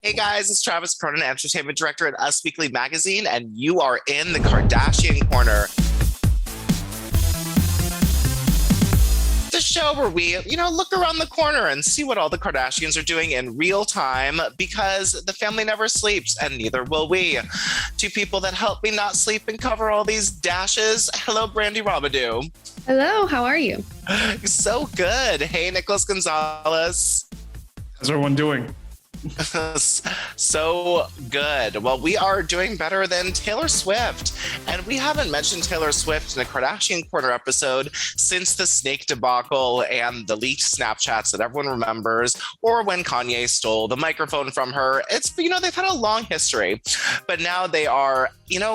Hey guys, it's Travis Cronin, Entertainment Director at Us Weekly Magazine, and you are in the Kardashian Corner. The show where we, look around the corner and see what all the Kardashians are doing in real time because the family never sleeps and neither will we. Two people that help me not sleep and cover all these dashes. Hello, Brandy Robidoux. Hello, how are you? So good. Hey, Nicholas Gonzalez. How's everyone doing? So good. Well, we are doing better than Taylor Swift. And we haven't mentioned Taylor Swift in a Kardashian Corner episode since the snake debacle and the leaked Snapchats that everyone remembers, or when Kanye stole the microphone from her. It's, they've had a long history, but now they are,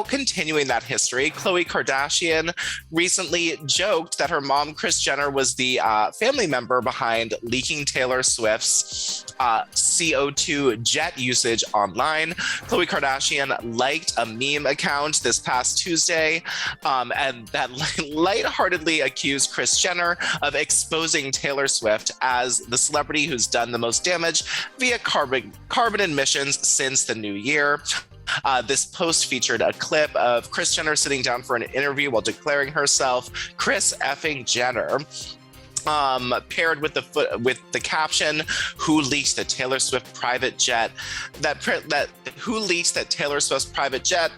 continuing that history. Khloe Kardashian recently joked that her mom, Kris Jenner, was the family member behind leaking Taylor Swift's CO2 jet usage online. Khloe Kardashian liked a meme account this past Tuesday and that lightheartedly accused Kris Jenner of exposing Taylor Swift as the celebrity who's done the most damage via carbon emissions since the new year. This post featured a clip of Kris Jenner sitting down for an interview while declaring herself Kris effing Jenner. Paired with the caption, "Who leaked the Taylor Swift private jet?" Who leaked that Taylor Swift's private jet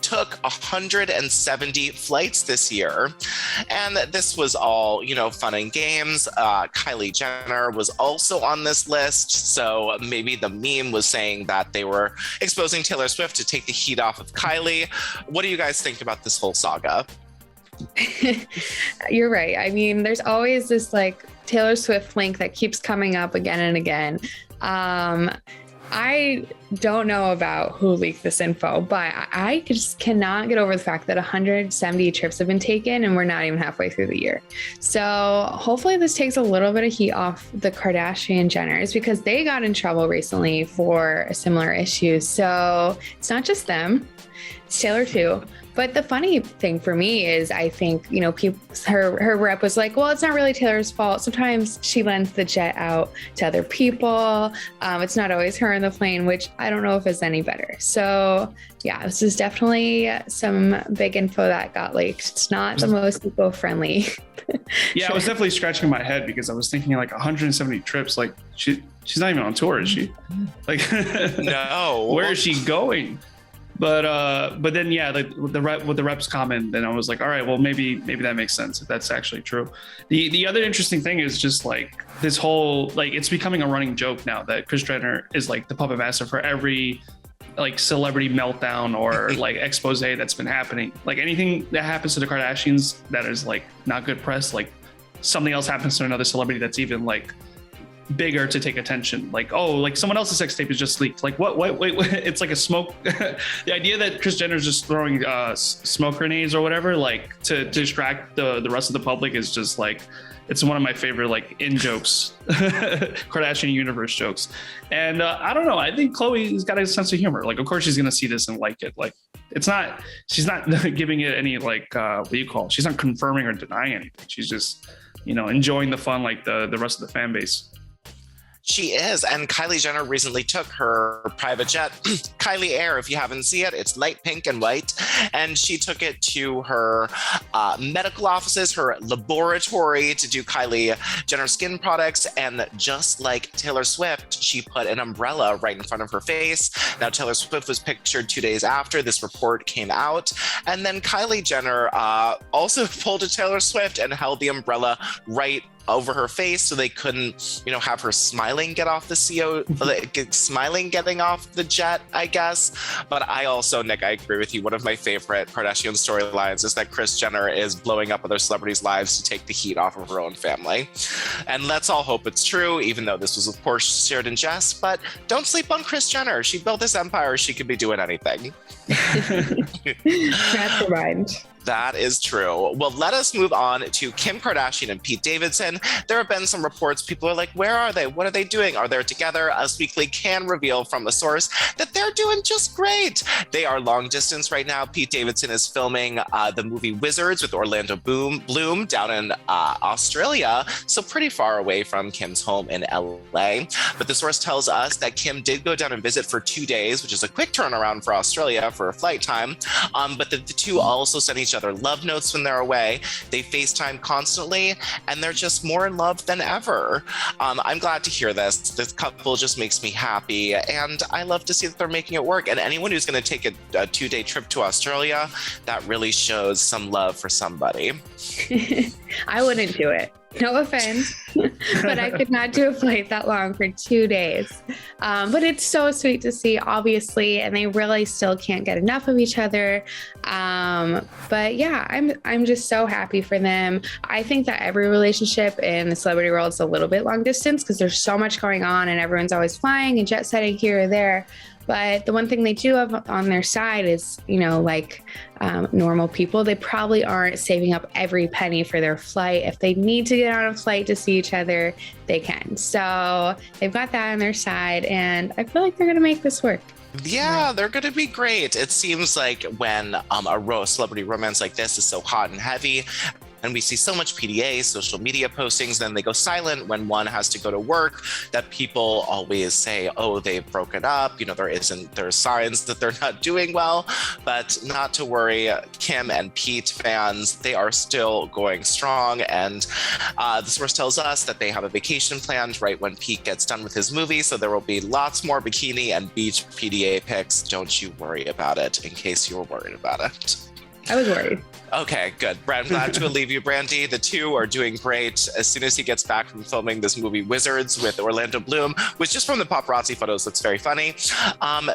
took 170 flights this year. And this was all, fun and games. Kylie Jenner was also on this list. So maybe the meme was saying that they were exposing Taylor Swift to take the heat off of Kylie. What do you guys think about this whole saga? You're right. I mean, there's always this Taylor Swift link that keeps coming up again and again. I don't know about who leaked this info, but I just cannot get over the fact that 170 trips have been taken and we're not even halfway through the year. So hopefully this takes a little bit of heat off the Kardashian Jenners because they got in trouble recently for a similar issue. So it's not just them, it's Taylor too. But the funny thing for me is I think, her rep was like, well, it's not really Taylor's fault. Sometimes she lends the jet out to other people. It's not always her in the plane, which I don't know if is any better. So yeah, this is definitely some big info that got leaked. It's not the most eco-friendly. Yeah, I was definitely scratching my head because I was thinking 170 trips. She's not even on tour, is she? No. Where is she going? But then with the reps comment, then I was like, all right, well maybe that makes sense if that's actually true. The other interesting thing is just this whole it's becoming a running joke now that Kris Jenner is the puppet master for every celebrity meltdown or expose that's been happening. Anything that happens to the Kardashians that is not good press, something else happens to another celebrity that's even bigger to take attention, someone else's sex tape is just leaked, wait, it's a smoke. The idea that Kris Jenner is just throwing smoke grenades or whatever to distract the rest of the public is just it's one of my favorite in jokes. Kardashian universe jokes. And I don't know, I think Khloe's got a sense of humor. Of course she's gonna see this and like it. She's not giving it any what do you call it? She's not confirming or denying anything. She's just enjoying the fun the rest of the fan base. She is. And Kylie Jenner recently took her private jet, Kylie Air, if you haven't seen it, it's light pink and white. And she took it to her medical offices, her laboratory to do Kylie Jenner skin products. And just like Taylor Swift, she put an umbrella right in front of her face. Now, Taylor Swift was pictured 2 days after this report came out. And then Kylie Jenner also pulled a Taylor Swift and held the umbrella right over her face so they couldn't, have her smiling get off the smiling getting off the jet, I guess. But I also, Nick, I agree with you. One of my favorite Kardashian storylines is that Kris Jenner is blowing up other celebrities' lives to take the heat off of her own family. And let's all hope it's true, even though this was, of course, shared in jest. But don't sleep on Kris Jenner. She built this empire. She could be doing anything. That's the mind. That is true. Well, let us move on to Kim Kardashian and Pete Davidson. There have been some reports. People are like, where are they? What are they doing? Are they together? Us Weekly can reveal from a source that they're doing just great. They are long distance right now. Pete Davidson is filming the movie Wizards with Orlando Bloom down in Australia, so pretty far away from Kim's home in LA. But the source tells us that Kim did go down and visit for 2 days, which is a quick turnaround for Australia for a flight time. But the two also send each other love notes when they're away. They FaceTime constantly, and they're just more in love than ever. I'm glad to hear this. This couple just makes me happy, and I love to see that they're making it work. And anyone who's going to take a 2-day trip to Australia, that really shows some love for somebody. I wouldn't do it. No offense, but I could not do a flight that long for 2 days. But it's so sweet to see, obviously, and they really still can't get enough of each other. But yeah, I'm just so happy for them. I think that every relationship in the celebrity world is a little bit long distance because there's so much going on and everyone's always flying and jet setting here or there. But the one thing they do have on their side is, like normal people, they probably aren't saving up every penny for their flight. If they need to get on a flight to see each other, they can. So they've got that on their side, and I feel like they're going to make this work. Yeah, they're going to be great. It seems like when a celebrity romance like this is so hot and heavy, and we see so much PDA, social media postings, then they go silent when one has to go to work, that people always say, oh, they've broken up. There are signs that they're not doing well, but not to worry. Kim and Pete fans, they are still going strong. And the source tells us that they have a vacation planned right when Pete gets done with his movie. So there will be lots more bikini and beach PDA pics. Don't you worry about it, in case you were worried about it. I was worried. Okay, good. I'm glad to relieve you, Brandy. The two are doing great. As soon as he gets back from filming this movie Wizards with Orlando Bloom, which just from the paparazzi photos looks very funny,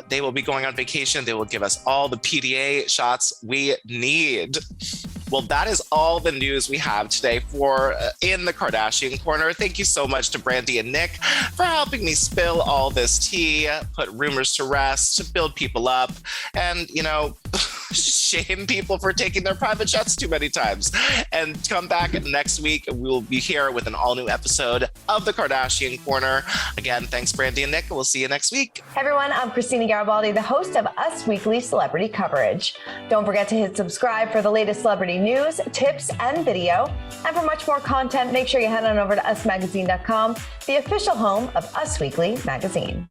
they will be going on vacation. They will give us all the PDA shots we need. Well, that is all the news we have today for In the Kardashian Corner. Thank you so much to Brandy and Nick for helping me spill all this tea, put rumors to rest, build people up, and, shame people for taking their private jets too many times. And come back next week. We will be here with an all-new episode of The Kardashian Corner. Again, thanks, Brandy and Nick. We'll see you next week. Hey everyone, I'm Christina Garibaldi, the host of Us Weekly Celebrity Coverage. Don't forget to hit subscribe for the latest celebrity news, tips, and video. And for much more content, make sure you head on over to usmagazine.com, the official home of Us Weekly magazine.